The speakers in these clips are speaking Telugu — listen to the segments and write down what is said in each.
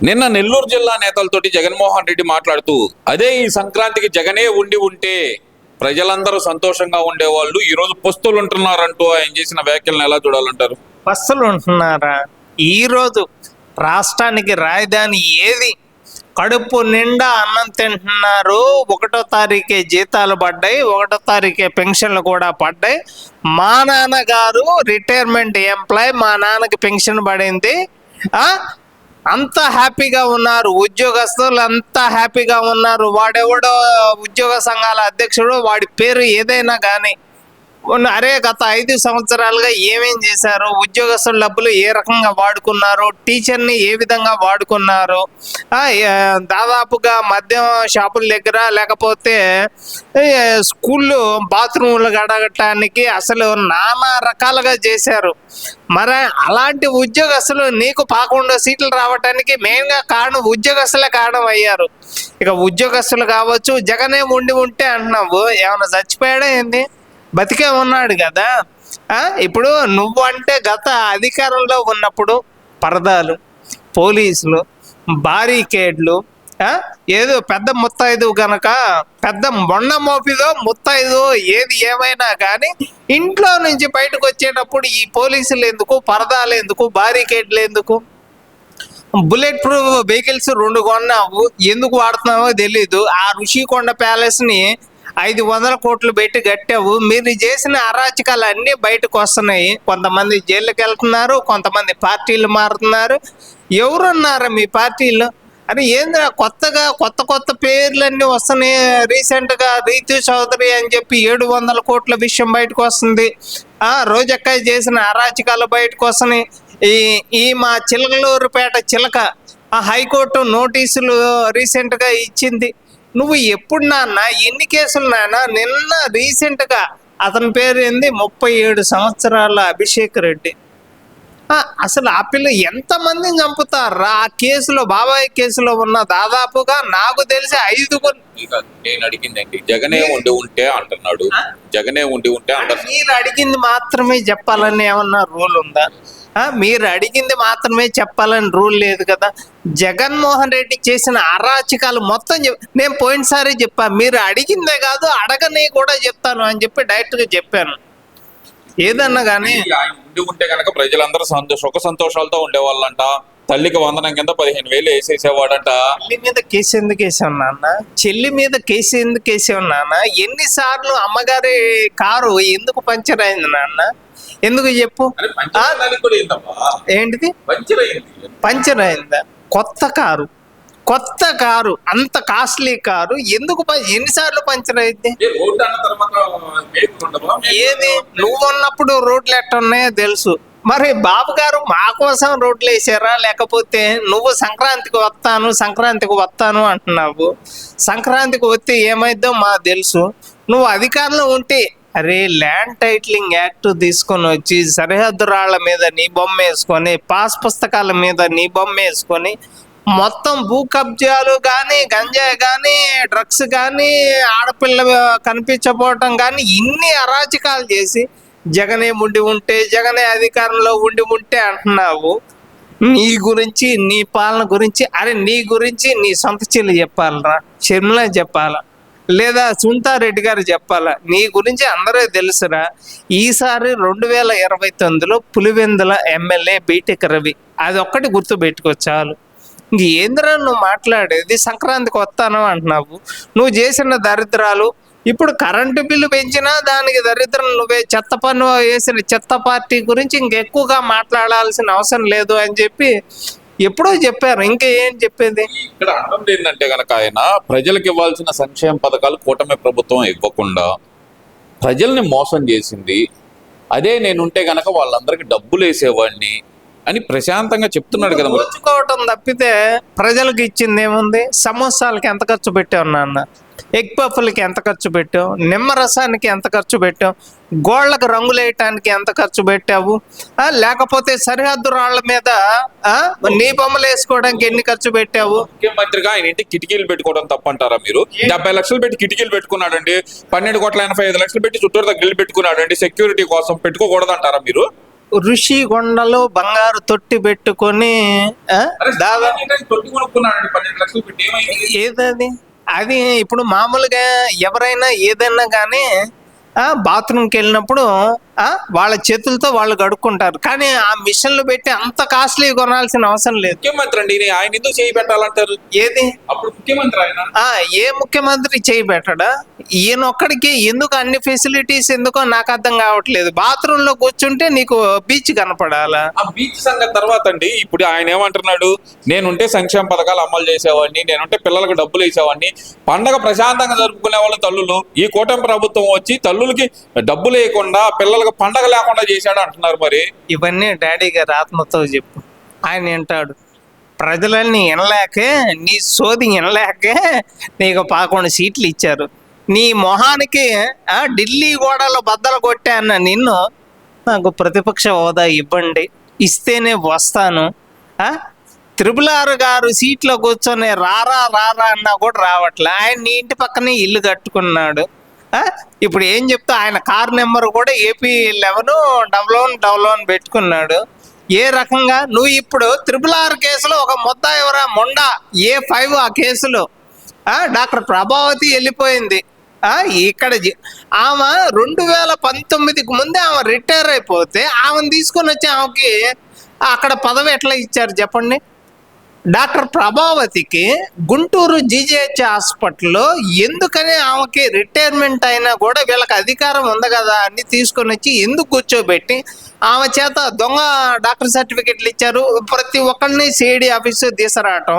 నిన్న నెల్లూరు జిల్లా నేతలతోటి జగన్మోహన్ రెడ్డి మాట్లాడుతూ అదే ఈ సంక్రాంతికి జగనే ఉండి ఉంటే ప్రజలందరూ సంతోషంగా ఉండేవాళ్ళు, ఈ రోజు పస్తులు ఉంటున్నారంటూ ఆయన చేసిన వ్యాఖ్యలను ఎలా చూడాలంటారు? బస్సులు ఉంటున్నారా? ఈరోజు రాష్ట్రానికి రాజధాని ఏది? కడుపు నిండా అన్నం తింటున్నారు. 1వ తారీఖే జీతాలు పడ్డాయి, 1వ తారీఖే పెన్షన్లు కూడా పడ్డాయి. మా నాన్నగారు రిటైర్మెంట్ ఎంప్లాయ్, మా నాన్నకి పెన్షన్ పడింది. అంత హ్యాపీగా ఉన్నారు, ఉద్యోగస్తులు అంతా హ్యాపీగా ఉన్నారు. వాడెవడో ఉద్యోగ సంఘాల అధ్యక్షుడు, వాడి పేరు ఏదైనా కానీ అరే గత 5 సంవత్సరాలుగా ఏమేం చేశారు, ఉద్యోగస్తుల డబ్బులు ఏ రకంగా వాడుకున్నారు, టీచర్ని ఏ విధంగా వాడుకున్నారు, దాదాపుగా మద్యం షాపుల దగ్గర లేకపోతే స్కూళ్ళు బాత్రూములు గడగటానికి అసలు నానా రకాలుగా చేశారు. మరి అలాంటి ఉద్యోగస్తులు నీకు 11 సీట్లు రావటానికి మెయిన్గా కారణం ఉద్యోగస్తులే కారణం అయ్యారు. ఇక ఉద్యోగస్తులు కావచ్చు, జగనే ఉండి ఉంటే అంటున్నావు, ఏమైనా చచ్చిపోయాడా ఏంది? బతికే ఉన్నాడు కదా. ఇప్పుడు నువ్వు అంటే గత అధికారంలో ఉన్నప్పుడు పరదాలు, పోలీసులు, బారికేడ్లు, ఏదో పెద్ద ముత్తైదు గనక పెద్ద మొండ మోపిదో ముత్తైదు ఏది ఏమైనా కానీ ఇంట్లో నుంచి బయటకు వచ్చేటప్పుడు ఈ పోలీసులు ఎందుకు, పరదాలు ఎందుకు, బారికేడ్లు ఎందుకు? బుల్లెట్ ప్రూఫ్ వెహికల్స్ 2 కొన్నావు, ఎందుకు వాడుతున్నావో తెలీదు. ఆ ఋషికొండ ప్యాలెస్ని 500 కోట్లు పెట్టి కట్టావు. మీరు చేసిన అరాచకాలు అన్నీ బయటకు వస్తున్నాయి. కొంతమంది జైలుకి వెళ్తున్నారు, కొంతమంది పార్టీలు మారుతున్నారు. ఎవరున్నారు మీ పార్టీలో? అని ఏంద్రా కొత్త పేర్లన్నీ వస్తున్నాయి. రీసెంట్గా రీతు చౌదరి అని చెప్పి 700 కోట్ల విషయం బయటకు వస్తుంది. రోజక్క చేసిన అరాచకాలు బయటకు వస్తున్నాయి. ఈ మా చిలకలూరుపేట చిలక హైకోర్టు నోటీసులు రీసెంట్గా ఇచ్చింది. నువ్వు ఎప్పుడు నాన్న, ఎన్ని కేసులు నాన్న? నిన్న రీసెంట్గా అతని పేరు ఏంది, 37 సంవత్సరాల అభిషేక్ రెడ్డి. అసలు ఆ పిల్ల ఎంతమందిని చంపుతారా? ఆ కేసులో, బాబాయ్ కేసులో ఉన్న దాదాపుగా నాకు తెలిసి 5 నేను అడిగిందండి, జగనే ఉండి ఉంటే అంటున్నాడు. జగనే ఉండి ఉంటే అంటారు. మీరు అడిగింది మాత్రమే చెప్పాలని ఏమన్నా రూల్ ఉందా? మీరు అడిగింది మాత్రమే చెప్పాలని రూల్ లేదు కదా. జగన్మోహన్ రెడ్డి చేసిన అరాచకాలు మొత్తం నేను పోయినసారి చెప్పా, మీరు అడిగిందే కాదు అడగని కూడా చెప్తాను అని చెప్పి డైరెక్ట్గా చెప్పాను. ఏదన్నా కానీ ఉండి ఉంటే కనుక ప్రజలందరూ సుఖ సంతోషాలతో ఉండేవాళ్ళంట. తల్లికి వందనం కింద 15,000 వేసేసేవాడంట. చెల్లి మీద కేసు ఎందుకు వేసావు నాన్న? చెల్లి మీద కేసు ఎందుకు వేసావు నాన్న? ఎన్నిసార్లు అమ్మగారి కారు ఎందుకు పంచర్ అయింది నాన్న? ఎందుకు చెప్పు. ఏంటిది పంచర్ అయిందా? కొత్త కారు అంత కాస్ట్లీ కారు ఎందుకు ఎన్నిసార్లు పంచర్ అయింది? ఏది నువ్వు ఉన్నప్పుడు రోడ్లు ఎట్ట ఉన్నాయో తెలుసు. మరి బాబు గారు మా కోసం రోడ్లు వేసారా? లేకపోతే నువ్వు సంక్రాంతికి వస్తాను అంటున్నావు. సంక్రాంతికి వస్తే ఏమైద్దో మాకు తెలుసు. నువ్వు అధికారంలో ఉంటే అరే ల్యాండ్ టైటిలింగ్ యాక్ట్ తీసుకొని వచ్చి సరిహద్దు రాళ్ల మీద నీ బొమ్మ వేసుకొని, పాస్ పుస్తకాల మీద నీ బొమ్మ వేసుకొని, మొత్తం భూ కబ్జాలు కానీ, గంజాయి కానీ, డ్రగ్స్ కానీ, ఆడపిల్ల కనిపించకపోవటం కానీ, ఇన్ని అరాచకాలు చేసి జగనే జగనే అధికారంలో ఉంటే అంటున్నావు. నీ గురించి, నీ పాలన గురించి, అరే నీ గురించి నీ సొంత చెల్లి చెప్పాలరా, షర్మిల చెప్పాలా, లేదా సునీతారెడ్డి గారు చెప్పాలా? నీ గురించి అందరూ తెలుసురా. ఈసారి 2029లో పులివెందుల ఎమ్మెల్యే బీటెక్ రవి, అది ఒక్కటి గుర్తు పెట్టుకో చాలు. ఏంద్రా నువ్వు మాట్లాడేది? సంక్రాంతికి వస్తాను అంటున్నావు. నువ్వు చేసిన దరిద్రాలు, ఇప్పుడు కరెంటు బిల్లు పెంచినా దానికి దరిద్రం నువ్వే. చెత్త పన్ను వేసిన చెత్త పార్టీ గురించి ఇంకెక్కువగా మాట్లాడాల్సిన అవసరం లేదు అని చెప్పి ఎప్పుడో చెప్పారు. ఇంకా ఏం చెప్పేది? ఇక్కడ అర్థం ఏంటంటే కనుక ఆయన ప్రజలకు ఇవ్వాల్సిన సంక్షేమ పథకాలు కూటమి ప్రభుత్వం ఇవ్వకుండా ప్రజల్ని మోసం చేసింది. అదే నేనుంటే గనక వాళ్ళందరికీ డబ్బులు వేసేవాడిని అని ప్రశాంతంగా చెప్తున్నాడు కదా. మర్చుకోవటం తప్పితే ప్రజలకు ఇచ్చింది ఏముంది? సమోసాలకి ఎంత ఖర్చు పెట్టావు నాన్న? ఎగ్ పఫ్లకి ఎంత ఖర్చు పెట్టావు? నిమ్మరసానికి ఎంత ఖర్చు పెట్టావు? గోళ్లకు రంగులు వేయటానికి ఎంత ఖర్చు పెట్టావు? లేకపోతే సరిహద్దు రాళ్ల మీద నీ బొమ్మలు వేసుకోవడానికి ఎన్ని ఖర్చు పెట్టావు? ముఖ్యమంత్రిగా ఆయన ఇంటికి కిటికీలు పెట్టుకోవడం తప్పంటారా మీరు? 70 లక్షలు పెట్టి కిటికీలు పెట్టుకున్నాడండి. 12,85,00,000 పెట్టి చుట్టూరు గిల్లు పెట్టుకున్నాడండి. సెక్యూరిటీ కోసం పెట్టుకోకూడదు అంటారా మీరు? ఋషికొండలో బంగారు తొట్టి పెట్టుకొని దాదాపు తొట్టి కొనుక్కున్నాడండి 12 లక్షలు పెట్టి, ఏమైంది? ఏదది అది ఇప్పుడు మామూలుగా ఎవరైనా ఏదైనా కానీ బాత్రూమ్కి వెళ్ళినప్పుడు వాళ్ళ చేతులతో వాళ్ళు కడుక్కుంటారు, కానీ ఆ మిషన్లు పెట్టి అంత కాస్ట్లీ కొనాల్సిన అవసరం లేదు. ముఖ్యమంత్రి అండి, ఆయన ఎందుకు చేయి పెట్టాలంటారు? ఏది అప్పుడు ముఖ్యమంత్రి ఆయన. ఏ ముఖ్యమంత్రి చేయి పెట్టడా? ఈయన ఒక్కడికి ఎందుకు అన్ని ఫెసిలిటీస్ ఎందుకో నాకు అర్థం కావట్లేదు. బాత్రూమ్ లో కూర్చుంటే నీకు బీచ్ కనపడాలా? ఆ బీచ్ సంగతి తర్వాత అండి. ఇప్పుడు ఆయన ఏమంటున్నాడు, నేనుంటే సంక్షేమ పథకాలు అమలు చేసేవాడిని, నేనుంటే పిల్లలకు డబ్బులు వేసేవాడిని, పండగ ప్రశాంతంగా జరుపుకునే వాళ్ళు తల్లులు. ఈ కూటమి ప్రభుత్వం వచ్చి తల్లులకి డబ్బులు వేయకుండా పిల్లలకు పండగ లేకుండా చేశాడు అంటున్నారు. మరి ఇవన్నీ డాడీ గారి ఆత్మతో చెప్పు. ఆయన వింటాడు. ప్రజలన్నీ వినలేకే, నీ సోది వినలేకే నీకు 11 సీట్లు ఇచ్చారు. నీ మొహానికి ఢిల్లీ గోడలో బద్దలు కొట్టా అన్న నిన్ను నాకు ప్రతిపక్ష హోదా ఇవ్వండి, ఇస్తేనే వస్తాను. త్రిపుల్ గారు సీట్లో కూర్చొని రారా రారా అన్నా కూడా రావట్లే. ఆయన నీ ఇంటి పక్కనే ఇల్లు కట్టుకున్నాడు. ఇప్పుడు ఏం చెప్తా, ఆయన కార్ నెంబర్ కూడా AP 11 పెట్టుకున్నాడు. ఏ రకంగా నువ్వు ఇప్పుడు త్రిపుల్ కేసులో ఒక ముద్దాయి ఎవరా మొండా A5 ఆ కేసులో డాక్టర్ ప్రభావతి వెళ్ళిపోయింది. ఇక్కడ ఆమె 2019కి ముందే ఆమె రిటైర్ అయిపోతే ఆమెను తీసుకొని వచ్చి ఆమెకి అక్కడ పదవి ఎట్లా ఇచ్చారు చెప్పండి? డాక్టర్ ప్రభావతికి గుంటూరు GGH హాస్పిటల్లో ఎందుకని ఆమెకి రిటైర్మెంట్ అయినా కూడా వీళ్ళకి అధికారం ఉంది కదా అని తీసుకొని వచ్చి ఎందుకు కూర్చోబెట్టి ఆమె చేత దొంగ డాక్టర్ సర్టిఫికెట్లు ఇచ్చారు. ప్రతి ఒక్కరిని సిఐడి ఆఫీసు తీసుకురావటం,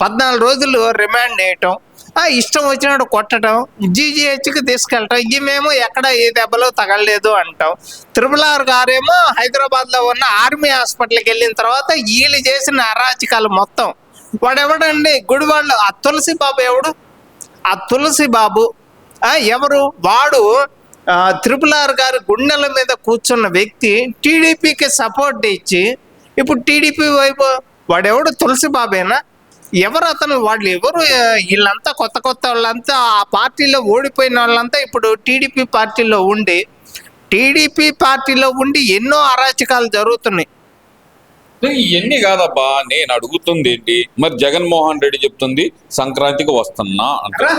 14 రోజులు రిమాండ్ వేయటం, ఇష్టం వచ్చినట్టు కొట్టడం, GGHకి తీసుకెళ్ళటం. మేము ఎక్కడ ఏ దెబ్బలో తగలలేదు అంటాం. త్రిపుల్ గారేమో హైదరాబాద్లో ఉన్న ఆర్మీ హాస్పిటల్కి వెళ్ళిన తర్వాత వీళ్ళు చేసిన అరాచకాలు మొత్తం వాడెవడండి? గుడివాళ్ళు ఆ తులసి బాబు ఎవడు? ఆ తులసి బాబు ఎవరు? వాడు త్రిపుల్ గారి గుండెల మీద కూర్చున్న వ్యక్తి. టీడీపీకి సపోర్ట్ ఇచ్చి ఇప్పుడు టీడీపీ వైపు వాడెవడు? తులసి బాబేనా? ఎవరు అతను? వాళ్ళు ఎవరు? వీళ్ళంతా కొత్త వాళ్ళంతా ఆ పార్టీలో ఓడిపోయిన వాళ్ళంతా ఇప్పుడు టీడీపీ పార్టీలో ఉండి ఎన్నో అరాచకాలు జరుగుతున్నాయి. ఇవన్నీ కాదబ్బా, నేను అడుగుతుంది ఏంటి మరి? జగన్మోహన్ రెడ్డి చెప్తుంది సంక్రాంతికి వస్తున్నా అంటే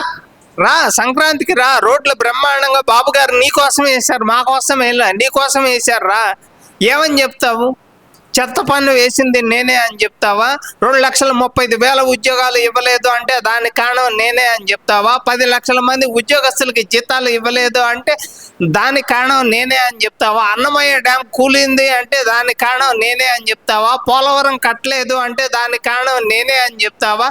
రా, సంక్రాంతికి రా, రోడ్లు బ్రహ్మాండంగా బాబు గారు నీకోసం వేశారు, మా కోసం వేయలే, నీకోసం వేశారు రా. ఏమని చెప్తావు? చెత్త పన్ను వేసింది నేనే అని చెప్తావా? 2,30,000 ఉద్యోగాలు ఇవ్వలేదు అంటే దానికి కారణం నేనే అని చెప్తావా? 10 లక్షల మంది ఉద్యోగస్తులకి జీతాలు ఇవ్వలేదు అంటే దానికి కారణం నేనే అని చెప్తావా? అన్నమయ్య డ్యామ్ కూలింది అంటే దానికి కారణం నేనే అని చెప్తావా? పోలవరం కట్టలేదు అంటే దానికి కారణం నేనే అని చెప్తావా?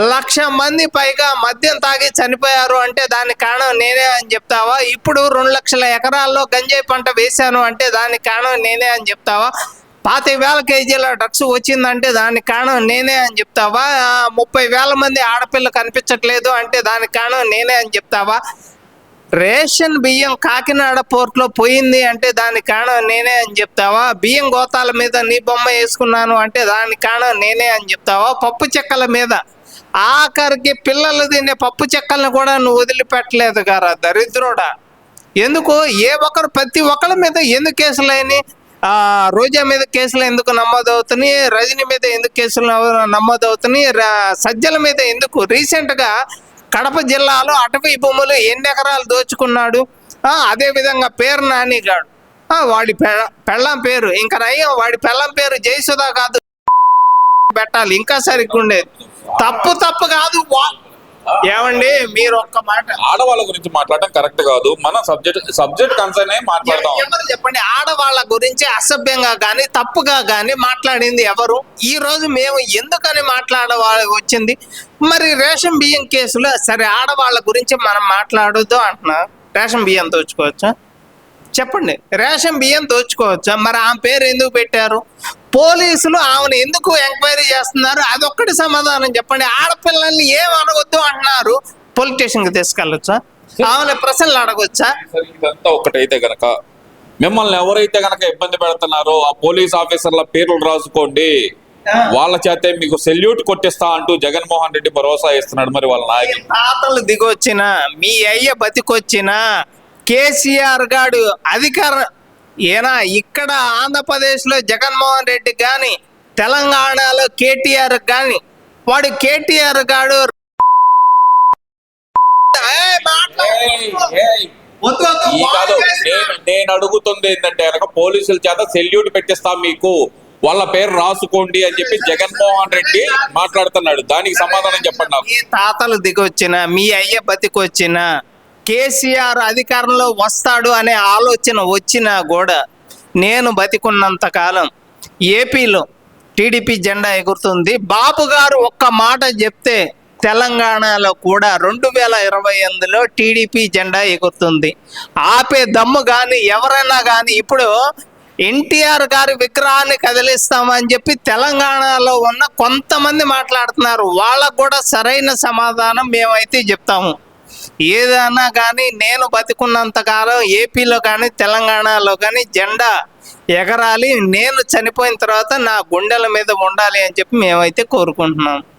1,00,000 మంది పైగా మద్యం తాగి చనిపోయారు అంటే దానికి కారణం నేనే అని చెప్తావా? ఇప్పుడు 2 లక్షల ఎకరాల్లో గంజాయి పంట వేశాను అంటే దానికి కారణం నేనే అని చెప్తావా? 25,000 కేజీల డ్రగ్స్ వచ్చిందంటే దానికి కారణం నేనే అని చెప్తావా? 30,000 మంది ఆడపిల్ల కనిపించట్లేదు అంటే దానికి కారణం నేనే అని చెప్తావా? రేషన్ బియ్యం కాకినాడ పోర్ట్లో పోయింది అంటే దానికి కారణం నేనే అని చెప్తావా? బియ్యం గోతాల మీద నీ బొమ్మ వేసుకున్నాను అంటే దానికి కారణం నేనే అని చెప్తావా? పప్పు చెక్కల మీద ఆఖరికి పిల్లలు తినే పప్పు చెక్కలను కూడా నువ్వు వదిలిపెట్టలేదు గారా దరిద్రుడా. ఎందుకు? ప్రతి ఒక్కరి మీద ఎందుకు కేసులని? రోజా మీద కేసులు ఎందుకు నమోదవుతున్నాయి? రజనీ మీద ఎందుకు కేసులు నమోదవుతున్నాయి? సజ్జల మీద ఎందుకు? రీసెంట్గా కడప జిల్లాలో అటవీ భూములు ఎన్ని ఎకరాలు దోచుకున్నాడు? అదేవిధంగా పేరు నానిగాడు, వాడి పెళ్ళాం పేరు ఇంకా నయ్యం, వాడి పెళ్ళాం పేరు జయసుధా కాదు పెట్టాలి, ఇంకా సరిగ్గా ఉండేది. తప్పు కాదు. ఏమండి మీరు ఒక్క మాట, ఆడవాళ్ళ గురించి మాట్లాడటం కరెక్ట్ కాదు. మన సబ్జెక్ట్ కన్సర్న్ అయి మాట్లాడతాం. ఎవరు చెప్పండి? ఆడవాళ్ళ గురించి అసభ్యంగా గాని తప్పుగా గాని మాట్లాడింది ఎవరు? ఈ రోజు మేము ఎందుకని వచ్చింది? మరి రేషన్ బియ్యం కేసులో సరే ఆడవాళ్ళ గురించి మనం మాట్లాడొద్దు అంటున్నా. రేషన్ బియ్యం దోచుకోవచ్చా? చెప్పండి. రేషన్ బియ్యం దోచుకోవచ్చా? మరి ఆమె పేరు ఎందుకు పెట్టారు? పోలీసులు ఆమెను ఎందుకు ఎంక్వైరీ చేస్తున్నారు? అదొక్కటి సమాధానం చెప్పండి. ఆడపిల్లల్ని ఏం అడగొద్దు అంటున్నారు, పోలీస్ స్టేషన్కి తీసుకెళ్ళొచ్చా? ఆమెను ప్రశ్నలు అడగొచ్చా? ఇదంతా ఒకటైతే గనక మిమ్మల్ని ఎవరైతే గనక ఇబ్బంది పెడుతున్నారో ఆ పోలీస్ ఆఫీసర్ల పేర్లు రాసుకోండి, వాళ్ళ చేతే మీకు సెల్యూట్ కొట్టిస్తా అంటూ జగన్మోహన్ రెడ్డి భరోసా ఇస్తున్నాడు. మరి వాళ్ళ నాయకులు తాతలు దిగొచ్చిన, మీ అయ్య బతికొచ్చిన, కేసీఆర్ గాడు ఈయన ఇక్కడ ఆంధ్రప్రదేశ్లో జగన్మోహన్ రెడ్డి కానీ తెలంగాణలో కేటీఆర్ కానీ వాడు కేటీఆర్ గాడు వద్దు, వద్దు, ఈ కాదు నేను అడుగుతుంది ఏంటంటే కనుక పోలీసుల చేత సెల్యూట్ పెట్టిస్తాం మీకు, వాళ్ళ పేరు రాసుకోండి అని చెప్పి జగన్మోహన్ రెడ్డి మాట్లాడుతున్నాడు. దానికి సమాధానం చెప్పండి నాకు. మీ తాతలు దిగొచ్చిన, మీ అయ్య బతికొచ్చిన, కేసీఆర్ అధికారంలో వస్తాడు అనే ఆలోచన వచ్చినా కూడా నేను బతికున్నంత కాలం ఏపీలో టీడీపీ జెండా ఎగురుతుంది. బాబు గారు ఒక్క మాట చెప్తే తెలంగాణలో కూడా 2028లో టీడీపీ జెండా ఎగురుతుంది. ఆపే దమ్ము కానీ ఎవరైనా కానీ ఇప్పుడు ఎన్టీఆర్ గారి విగ్రహాన్ని కదిలిస్తామని చెప్పి తెలంగాణలో ఉన్న కొంతమంది మాట్లాడుతున్నారు. వాళ్ళకు కూడా సరైన సమాధానం మేమైతే చెప్తాము. ఏదైనా కానీ నేను బతికున్నంత కాలం ఏపీలో కానీ తెలంగాణలో కానీ జెండా ఎగరాలి, నేను చనిపోయిన తర్వాత నా గుండెల మీద ఉండాలి అని చెప్పి మేమైతే కోరుకుంటున్నాం.